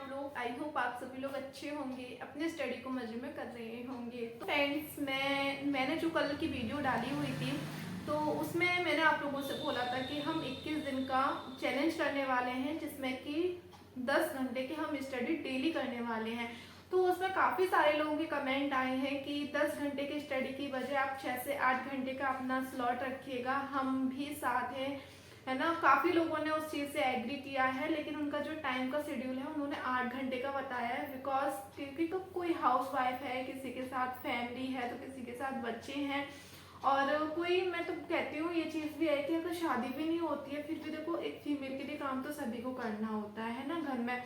आप लोग? I hope आप सभी लोग अच्छे होंगे, अपने स्टडी को मजे में कर रहे होंगे। तो फ्रेंड्स, मैंने जो कल की वीडियो डाली हुई थी तो उसमें मैंने आप लोगों से बोला था कि हम 21 दिन का चैलेंज करने वाले हैं, जिसमें कि 10 घंटे की हम स्टडी डेली करने वाले हैं। तो उसमें काफ़ी सारे लोगों के कमेंट आए हैं कि 10 घंटे की स्टडी की बजाय आप 6 से 8 घंटे का अपना स्लॉट रखिएगा, हम भी साथ हैं, है ना। काफ़ी लोगों ने उस चीज़ से एग्री किया है, लेकिन उनका जो टाइम का शेड्यूल है उन्होंने 8 घंटे का बताया है। बिकॉज क्योंकि तो कोई हाउस वाइफ है, किसी के साथ फैमिली है, तो किसी के साथ बच्चे हैं, और कोई, मैं तो कहती हूँ ये चीज़ भी है कि अगर शादी भी नहीं होती है फिर भी देखो एक फीमेल के लिए काम तो सभी को करना होता है ना घर में।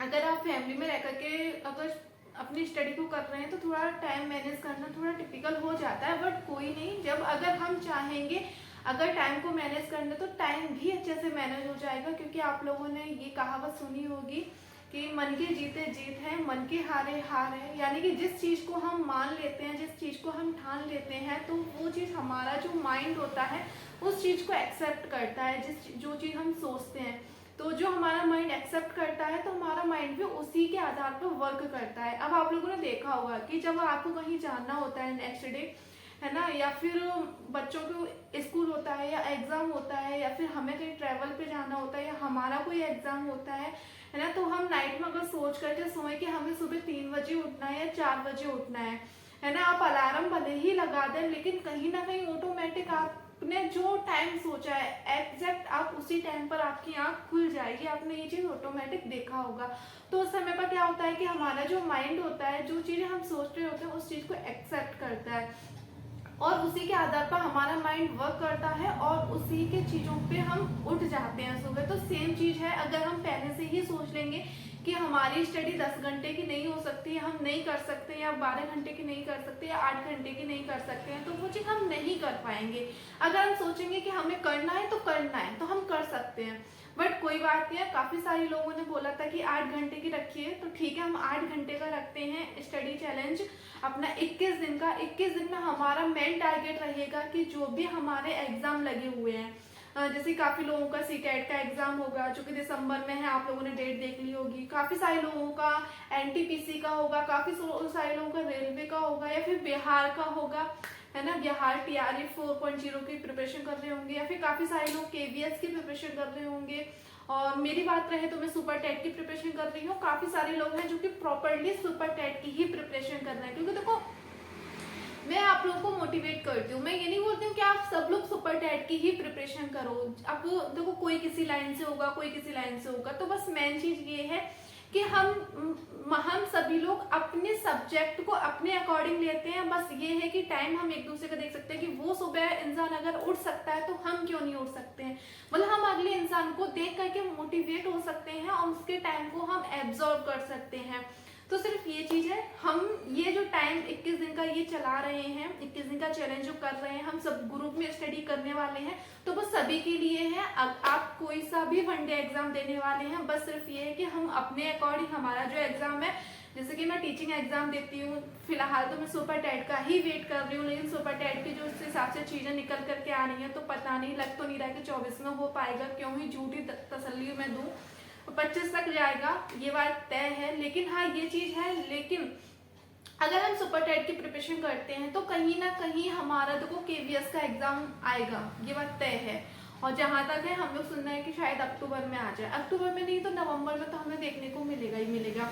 अगर आप फैमिली में रह करके अगर अपनी स्टडी को कर रहे हैं तो थोड़ा टाइम मैनेज करना थोड़ा टिपिकल हो जाता है, बट कोई नहीं, जब अगर हम चाहेंगे अगर टाइम को मैनेज करना तो टाइम भी अच्छे से मैनेज हो जाएगा। क्योंकि आप लोगों ने ये कहावत सुनी होगी कि मन के जीते जीत है, मन के हारे हार है। यानी कि जिस चीज़ को हम मान लेते हैं, जिस चीज़ को हम ठान लेते हैं, तो वो चीज़ हमारा जो माइंड होता है उस चीज़ को एक्सेप्ट करता है। जो चीज़ हम सोचते हैं तो जो हमारा माइंड एक्सेप्ट करता है तो हमारा माइंड भी उसी के आधार पर वर्क करता है। अब आप लोगों ने देखा होगा कि जब आपको कहीं जाना होता है नेक्स्ट डे, है ना, या फिर बच्चों को स्कूल होता है या एग्ज़ाम होता है, या फिर हमें कहीं ट्रैवल पे जाना होता है या हमारा कोई एग्ज़ाम होता है ना, तो हम नाइट में अगर सोच करके सोए कि हमें सुबह 3 बजे उठना है या 4 बजे उठना है ना, आप अलार्म भले ही लगा दें, लेकिन कहीं ना कहीं ऑटोमेटिक आपने जो टाइम सोचा है एग्जैक्ट आप उसी टाइम पर आपकी आँख खुल जाएगी। आपने ये चीज़ ऑटोमेटिक देखा होगा। तो उस समय पर क्या होता है कि हमारा जो माइंड होता है, जो चीज़ें हम सोच रहे होते हैं उस चीज़ को एक्सेप्ट करता है, और उसी के आधार पर हमारा माइंड वर्क करता है और उसी के चीज़ों पे हम उठ जाते हैं सुबह। तो सेम चीज़ है, अगर हम पहले से ही सोच लेंगे कि हमारी स्टडी 10 घंटे की नहीं हो सकती, हम नहीं कर सकते, या 12 घंटे की नहीं कर सकते, या 8 घंटे की नहीं कर सकते हैं, तो वो चीज़ हम नहीं कर पाएंगे। अगर हम सोचेंगे कि हमें करना है तो करना है, तो हम कर सकते हैं। बट कोई बात नहीं है, काफ़ी सारे लोगों ने बोला था कि 8 घंटे की रखिए, तो ठीक है, हम 8 घंटे का रखते हैं स्टडी चैलेंज अपना 21 दिन का। 21 दिन में हमारा मेन टारगेट रहेगा कि जो भी हमारे एग्जाम लगे हुए हैं, जैसे काफ़ी लोगों का सीटेट का एग्जाम होगा जो कि दिसंबर में है, आप लोगों ने डेट देख ली होगी। काफ़ी सारे लोगों का एनटीपीसी का होगा, काफ़ी सारे लोगों का रेलवे का होगा, या फिर बिहार का होगा, है ना, बिहार टीआरई 4.0 की प्रिपरेशन कर रहे होंगे, या फिर काफ़ी सारे लोग केवीएस की प्रिपरेशन कर रहे होंगे। और मेरी बात रहे तो मैं सुपर टेट की प्रिपरेशन कर रही हूँ। काफ़ी सारे लोग हैं जो कि प्रॉपरली सुपर टेट की ही प्रिपरेशन कर रहे हैं। क्योंकि देखो, मैं आप लोगों को मोटिवेट करती हूँ, मैं ये नहीं बोलती हूँ कि आप सब लोग सुपर टेट की ही प्रिपरेशन करो। अब देखो, कोई किसी लाइन से होगा, कोई किसी लाइन से होगा, तो बस मेन चीज़ ये है कि हम सभी लोग अपने सब्जेक्ट को अपने अकॉर्डिंग लेते हैं। बस ये है कि टाइम हम एक दूसरे का देख सकते हैं कि वो सुबह इंसान अगर उठ सकता है तो हम क्यों नहीं उठ सकते हैं। मतलब हम अगले इंसान को देख करके मोटिवेट हो सकते हैं और उसके टाइम को हम एब्जॉर्ब कर सकते हैं। तो सिर्फ ये चीज़ है, हम ये जो टाइम 21 दिन का ये चला रहे हैं, 21 दिन का चैलेंज जो कर रहे हैं, हम सब ग्रुप में स्टडी करने वाले हैं, तो वो सभी के लिए है। अब आप कोई सा भी वनडे एग्जाम देने वाले हैं, बस सिर्फ ये है कि हम अपने अकॉर्डिंग हमारा जो एग्जाम है, जैसे कि मैं टीचिंग एग्जाम देती हूँ, फिलहाल तो मैं सुपर टेट का ही वेट कर रही हूँ, लेकिन सुपर टेट की जो उस हिसाब से चीज़ें निकल करके आ रही हैं तो पता नहीं, लग तो नहीं रहा कि 24 में हो पाएगा, क्यों ही झूठी तसल्ली मैं दूँ। 25 तक जाएगा, ये बात तय है। लेकिन हाँ, ये चीज़ है, लेकिन अगर हम सुपर टेट की प्रिपरेशन करते हैं तो कहीं ना कहीं हमारा देखो केवीएस का एग्जाम आएगा, ये बात तय है। और जहाँ तक है, हम लोग सुनना है कि शायद अक्टूबर में आ जाए, अक्टूबर में नहीं तो नवंबर में तो हमें देखने को मिलेगा ही मिलेगा।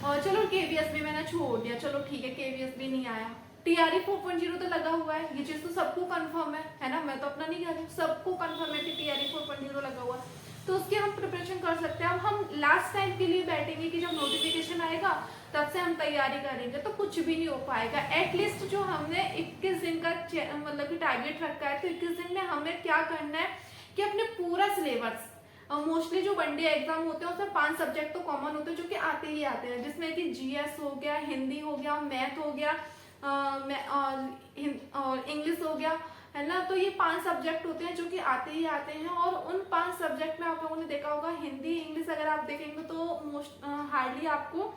और चलो केवीएस भी मैंने छोड़ दिया, चलो ठीक है, केवीएस भी नहीं आया, टीआरई 4.0 तो लगा हुआ है, ये चीज़ तो सबको कंफर्म है ना, मैं तो अपना नहीं कह रही हूँ, सबको कंफर्म है कि टीआरई 4.0 लगा हुआ है, तो उसकी हम प्रिपरेशन कर सकते हैं। अब हम लास्ट टाइम के लिए बैठेंगे कि जब नोटिफिकेशन आएगा तब से हम तैयारी करेंगे तो कुछ भी नहीं हो पाएगा। एटलीस्ट जो हमने 21 दिन का मतलब कि टारगेट रखा है, तो 21 दिन में हमें क्या करना है कि अपने पूरा सिलेबस, मोस्टली जो वनडे एग्जाम होते हैं उसमें 5 सब्जेक्ट तो कॉमन होते हैं जो कि आते ही आते हैं, जिसमें कि जीएस हो गया, हिंदी हो गया, मैथ हो गया, और इंग्लिश हो गया, है ना। तो ये 5 सब्जेक्ट होते हैं जो कि आते ही आते हैं। और उन 5 सब्जेक्ट में आप लोगों ने देखा होगा, हिंदी इंग्लिश अगर आप देखेंगे तो मोस्ट हार्डली आपको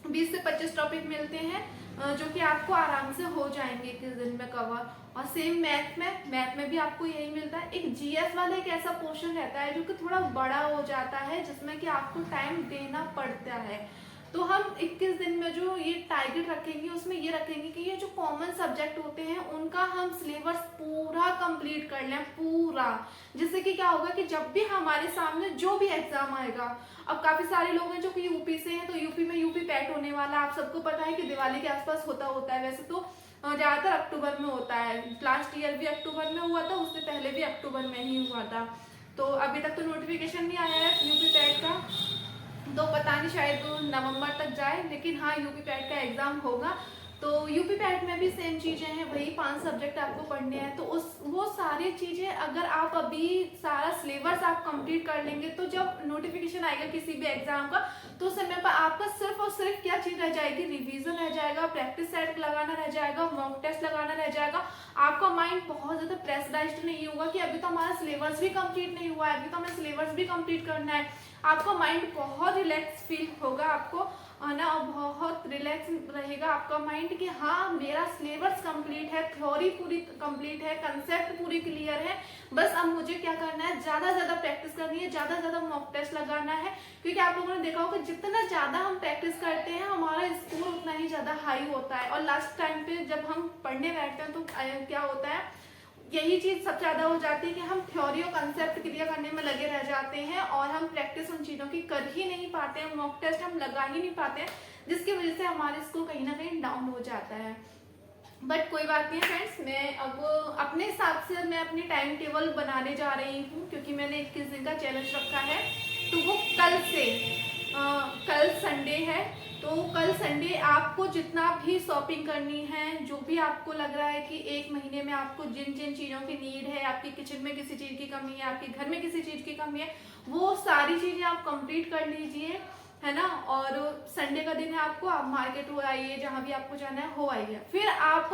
20 से 25 टॉपिक मिलते हैं जो कि आपको आराम से हो जाएंगे 21 दिन में कवर। और सेम मैथ में भी आपको यही मिलता है। एक जीएस वाला एक ऐसा पोर्शन रहता है जो कि थोड़ा बड़ा हो जाता है, जिसमें कि आपको टाइम देना पड़ता है। तो हम 21 दिन में जो ये टारगेट रखेंगे उसमें ये रखेंगे कि ये जो कॉमन सब्जेक्ट होते हैं उनका हम सिलेबस पूरा कंप्लीट कर लें, पूरा। जिससे कि क्या होगा कि जब भी हमारे सामने जो भी एग्जाम आएगा, अब काफी सारे लोग हैं जो कि यूपी से हैं, तो यूपी में यूपी पैट होने वाला, आप सबको पता है कि दिवाली के आसपास होता है। वैसे तो ज्यादातर अक्टूबर में होता है, लास्ट ईयर भी अक्टूबर में हुआ था, उससे पहले भी अक्टूबर में ही हुआ था। तो अभी तक तो नोटिफिकेशन नहीं आया है यूपी पैट का, तो पता नहीं शायद तो नवंबर तक जाए, लेकिन हाँ यूपी पैट का एग्जाम होगा। तो यूपी पैट में भी सेम चीजें हैं, वही 5 सब्जेक्ट आपको पढ़ने हैं। तो वो सारी चीजें अगर आप अभी सारा सिलेबस आप कंप्लीट कर लेंगे, तो जब नोटिफिकेशन आएगा किसी भी एग्जाम का, तो उस समय पर आपका सिर्फ और सिर्फ क्या चीज रह जाएगी, रिवीजन रह जाएगा, प्रैक्टिस सेट लगाना रह जाएगा, मॉक टेस्ट लगाना रह जाएगा। आपका माइंड बहुत ज्यादा प्रेशराइज्ड नहीं होगा कि अभी तो हमारा सिलेबस भी कंप्लीट नहीं हुआ है, अभी तो हमें सिलेबस भी कंप्लीट करना है। आपका माइंड बहुत रिलैक्स फील होगा आपको, है ना, बहुत रिलैक्स रहेगा आपका माइंड कि हाँ मेरा सिलेबस कंप्लीट है, थ्योरी पूरी कंप्लीट है, कंसेप्ट पूरी क्लियर है, बस अब मुझे क्या करना है, ज्यादा ज्यादा प्रैक्टिस करनी है, ज्यादा ज्यादा मॉक टेस्ट लगाना है। क्योंकि आप लोगों ने देखा होगा जितना ज्यादा हम प्रैक्टिस करते हैं हमारा स्कोर उतना ही ज्यादा हाई होता है। और लास्ट टाइम पे जब हम पढ़ने बैठते हैं तो क्या होता है, यही चीज सबसे ज्यादा हो जाती है कि हम थ्योरी और कंसेप्ट क्लियर करने में लगे रह जाते हैं और हम प्रैक्टिस उन चीजों की कर ही नहीं पाते हैं, मॉक टेस्ट हम लगा ही नहीं पाते हैं, जिसकी वजह से हमारे स्कोर कहीं ना कहीं डाउन हो जाता है। बट कोई बात नहीं फ्रेंड्स, मैं अब अपने हिसाब से मैं अपनी टाइम टेबल बनाने जा रही हूँ, क्योंकि मैंने 21 दिन का चैलेंज रखा है। तो वो कल से कल संडे है, तो कल संडे आपको जितना भी शॉपिंग करनी है, जो भी आपको लग रहा है कि एक महीने में आपको जिन जिन चीज़ों की नीड है, आपकी किचन में किसी चीज़ की कमी है, आपके घर में किसी चीज़ की कमी है, वो सारी चीज़ें आप कंप्लीट कर लीजिए, है ना। और संडे का दिन है, आपको आप मार्केट हो आइए, जहाँ भी आपको जाना है हो आइए। फिर आप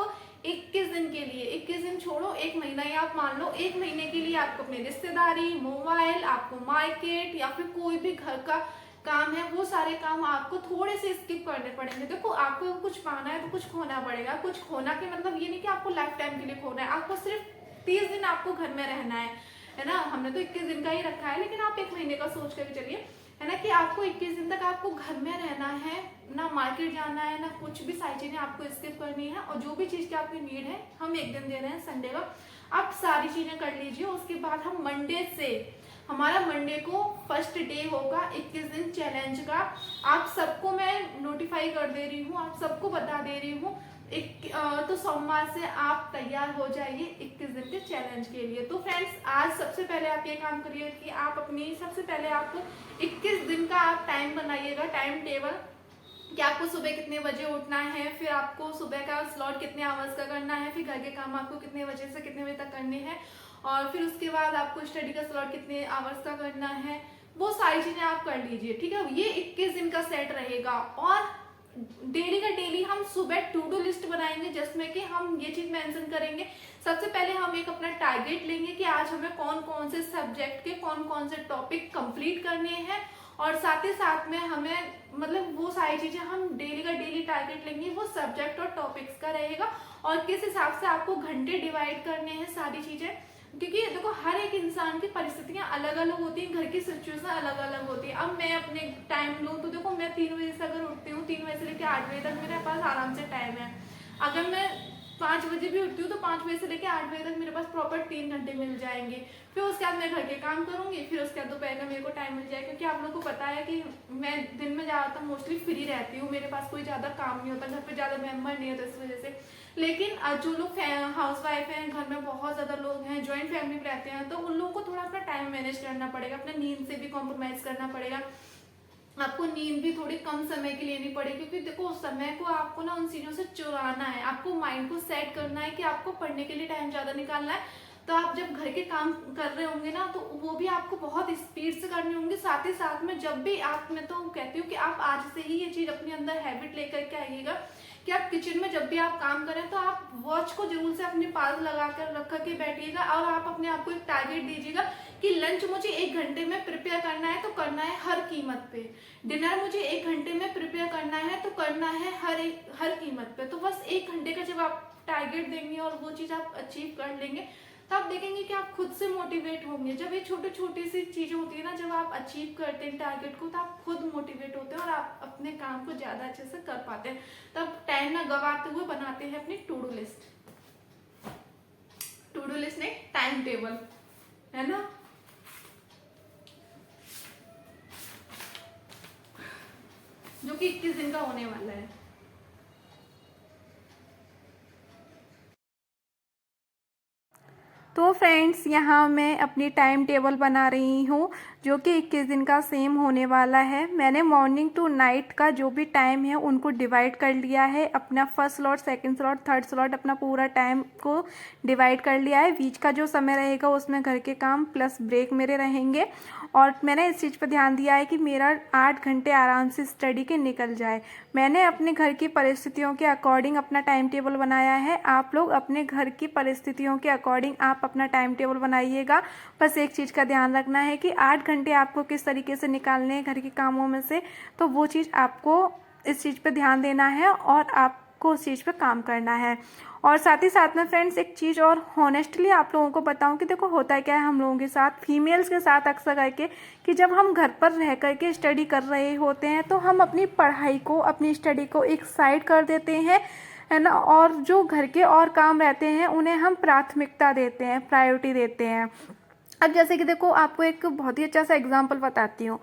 21 दिन के लिए, 21 दिन छोड़ो, एक महीना ही आप मान लो, एक महीने के लिए आपको अपनी रिश्तेदारी, मोबाइल, आपको मार्केट या फिर कोई भी घर का काम है, वो सारे काम आपको थोड़े से स्किप करने पड़ेंगे। देखो आपको कुछ पाना है तो कुछ खोना पड़ेगा। कुछ खोना के मतलब ये नहीं कि आपको लाइफ टाइम के लिए खोना है, आपको सिर्फ 30 दिन आपको घर में रहना है ना। हमने तो 21 दिन का ही रखा है, लेकिन आप एक महीने का सोच कर चलिए, है ना, कि आपको 21 दिन तक आपको घर में रहना है, ना मार्केट जाना है, ना कुछ भी सारी चीजें आपको स्किप करनी है। और जो भी चीज की आपकी नीड है, हम एक दिन दे रहे हैं संडे का, आप सारी चीजें कर लीजिए। उसके बाद हम मंडे से, हमारा मंडे को फर्स्ट डे होगा 21 दिन चैलेंज का। आप सबको मैं नोटिफाई कर दे रही हूँ, आप सबको बता दे रही हूँ। तो सोमवार से आप तैयार हो जाइए 21 दिन के चैलेंज के लिए। तो फ्रेंड्स, आज सबसे पहले आप ये काम करिए कि आप अपनी सबसे पहले आप 21 दिन का आप टाइम बनाइएगा, टाइम टेबल, कि आपको सुबह कितने बजे उठना है, फिर आपको सुबह का स्लॉट कितने आवर्स का करना है, फिर घर के काम आपको कितने बजे से कितने बजे तक करने हैं, और फिर उसके बाद आपको स्टडी का स्लॉट कितने आवर्स का करना है, वो सारी चीजें आप कर लीजिए, ठीक है। ये 21 दिन का सेट रहेगा। और डेली का डेली हम सुबह टू डू लिस्ट बनाएंगे, जिसमें कि हम ये चीज मेंशन करेंगे। सबसे पहले हम एक अपना टारगेट लेंगे कि आज हमें कौन कौन से सब्जेक्ट के कौन कौन से टॉपिक कंप्लीट करने हैं, और साथ ही साथ में हमें मतलब वो सारी चीजें हम डेली का डेली टारगेट लेंगे, वो सब्जेक्ट और टॉपिक्स का रहेगा। और किस हिसाब से आपको घंटे डिवाइड करने हैं सारी चीजें, क्योंकि देखो हर एक इंसान की परिस्थितियां अलग अलग होती हैं, घर की सिचुएशन अलग अलग होती है। अब मैं अपने टाइम लूँ तो देखो, मैं 3 बजे से अगर उठती हूँ, 3 बजे से लेकर 8 बजे तक मेरे पास आराम से टाइम है। अगर मैं 5 बजे भी उठती हूँ तो 5 बजे से लेकर 8 बजे तक मेरे पास प्रॉपर 3 घंटे मिल जाएंगे। फिर उसके बाद मैं घर के काम करूंगी, फिर उसके बाद दोपहर का मेरे को टाइम मिल जाएगा, क्योंकि आप लोग को पता है कि मैं दिन में ज़्यादातर मोस्टली फ्री रहती हूँ, मेरे पास कोई ज़्यादा काम नहीं होता, घर पे ज़्यादा मेंबर नहीं होता, इस वजह से। लेकिन जो लोग हाउस वाइफ हैं, घर में बहुत ज़्यादा लोग हैं, ज्वाइंट फैमिली में रहते हैं, तो उन लोगों को थोड़ा अपना टाइम मैनेज करना पड़ेगा, अपने नींद से भी कॉम्प्रोमाइज़ करना पड़ेगा। आपको नींद भी थोड़ी कम समय की लेनी पड़ेगी, क्योंकि देखो उस समय को आपको ना उन चीजों से चुराना है, आपको माइंड को सेट करना है कि आपको पढ़ने के लिए टाइम ज्यादा निकालना है। तो आप जब घर के काम कर रहे होंगे ना, तो वो भी आपको बहुत स्पीड से करने होंगे। साथ ही साथ में जब भी आप, मैं तो कहती हूँ कि आप आज से ही ये चीज अपने अंदर हैबिट लेकर के आइएगा कि आप किचन में जब भी आप काम करें तो आप वॉच को जरूर से अपने पास लगा कर रख के बैठिएगा, और आप अपने आप को एक टारगेट दीजिएगा कि लंच मुझे 1 घंटे में प्रिपेयर करना है, तो करना है हर की कीमत पे। डिनर मुझे 1 घंटे में प्रिपेयर करना है तो करना है हर कीमत पे। तो बस 1 घंटे का जब आप टारगेट देंगे और वो चीज़ आप अचीव कर लेंगे तो आप देखेंगे कि आप खुद से मोटिवेट होंगे। जब ये छोटी छोटी सी चीज़ें होती है ना, जब आप अचीव करते हैं टारगेट को, तो आप खुद मोटिवेट होते हैं और आप अपने काम को ज़्यादा अच्छे से कर पाते हैं। तब टाइम ना गवाते हुए बनाते हैं अपनी टू डू लिस्ट नहीं, टाइम टेबल, है ना। जो कि 21 दिन का होने वाला है। तो फ्रेंड्स, यहाँ मैं अपनी टाइम टेबल बना रही हूँ जो कि 21 दिन का सेम होने वाला है। मैंने मॉर्निंग टू नाइट का जो भी टाइम है उनको डिवाइड कर लिया है। अपना first slot, second slot, third slot, अपना पूरा टाइम को डिवाइड कर लिया है। बीच का जो समय रहेगा उसमें घर के काम प्लस ब्रेक मेरे रहेंगे। और मैंने इस चीज़ पर ध्यान दिया है कि मेरा 8 घंटे आराम से स्टडी के निकल जाए। मैंने अपने घर की परिस्थितियों के अकॉर्डिंग अपना टाइम टेबल बनाया है। आप लोग अपने घर की परिस्थितियों के अकॉर्डिंग आप अपना टाइम टेबल बनाइएगा। बस एक चीज़ का ध्यान रखना है कि 8 घंटे आपको किस तरीके से निकालने हैं घर के कामों में से, तो वो चीज़ आपको इस चीज़ पे ध्यान देना है और आपको उस चीज़ पे काम करना है। और साथ ही साथ में फ्रेंड्स, एक चीज़ और हॉनेस्टली आप लोगों को बताऊं कि देखो होता है क्या है हम लोगों के साथ, फीमेल्स के साथ अक्सर करके, कि जब हम घर पर रह करके स्टडी कर रहे होते हैं तो हम अपनी पढ़ाई को, अपनी स्टडी को एक साइड कर देते हैं, है ना। और जो घर के और काम रहते हैं उन्हें हम प्राथमिकता देते हैं, प्रायोरिटी देते हैं। अब जैसे कि देखो, आपको एक बहुत ही अच्छा सा एग्जांपल बताती हूँ।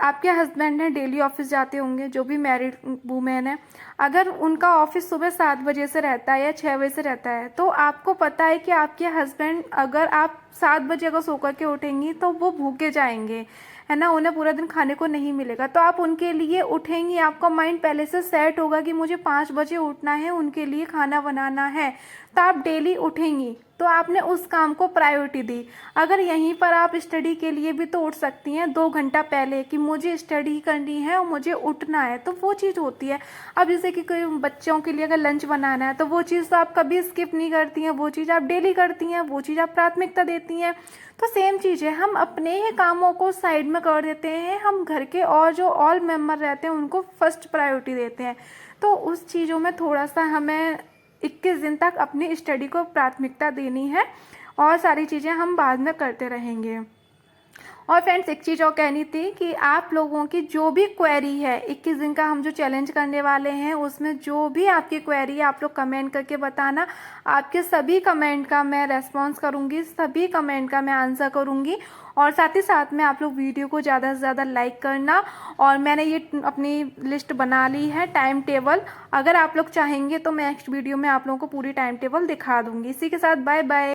आपके हस्बैंड हैं, डेली ऑफिस जाते होंगे, जो भी मैरिड वूमेन है, अगर उनका ऑफिस सुबह 7 बजे से रहता है या 6 बजे से रहता है, तो आपको पता है कि आपके हस्बैंड, अगर आप 7 बजे अगर सो कर के उठेंगी तो वो भूखे जाएंगे, है ना, उन्हें पूरा दिन खाने को नहीं मिलेगा। तो आप उनके लिए उठेंगी, आपका माइंड पहले से सेट होगा कि मुझे 5 बजे उठना है, उनके लिए खाना बनाना है, तो आप डेली उठेंगी। तो आपने उस काम को प्रायोरिटी दी। अगर यहीं पर आप स्टडी के लिए भी तो उठ सकती हैं 2 घंटा पहले कि मुझे स्टडी करनी है और मुझे उठना है, तो वो चीज़ होती है। अब जैसे कि कोई बच्चों के लिए अगर लंच बनाना है तो वो चीज़ तो आप कभी स्किप नहीं करती हैं, वो चीज़ आप डेली करती हैं, वो चीज़ आप प्राथमिकता देती हैं। तो सेम चीज़ है, हम अपने ही कामों को साइड में कर देते हैं, हम घर के और जो ऑल मेंबर रहते हैं उनको फर्स्ट प्रायोरिटी देते हैं। तो उस चीज़ों में थोड़ा सा हमें 21 दिन तक अपनी स्टडी को प्राथमिकता देनी है और सारी चीज़ें हम बाद में करते रहेंगे। और फ्रेंड्स, एक चीज़ और कहनी थी कि आप लोगों की जो भी क्वेरी है, 21 दिन का हम जो चैलेंज करने वाले हैं उसमें जो भी आपकी क्वेरी है आप लोग कमेंट करके बताना। आपके सभी कमेंट का मैं रेस्पॉन्स करूँगी, सभी कमेंट का मैं आंसर करूँगी। और साथ ही साथ में आप लोग वीडियो को ज़्यादा से ज़्यादा लाइक करना। और मैंने ये अपनी लिस्ट बना ली है, टाइम टेबल। अगर आप लोग चाहेंगे तो मैं नेक्स्ट वीडियो में आप लोगों को पूरी टाइम टेबल दिखा दूँगी। इसी के साथ बाय बाय।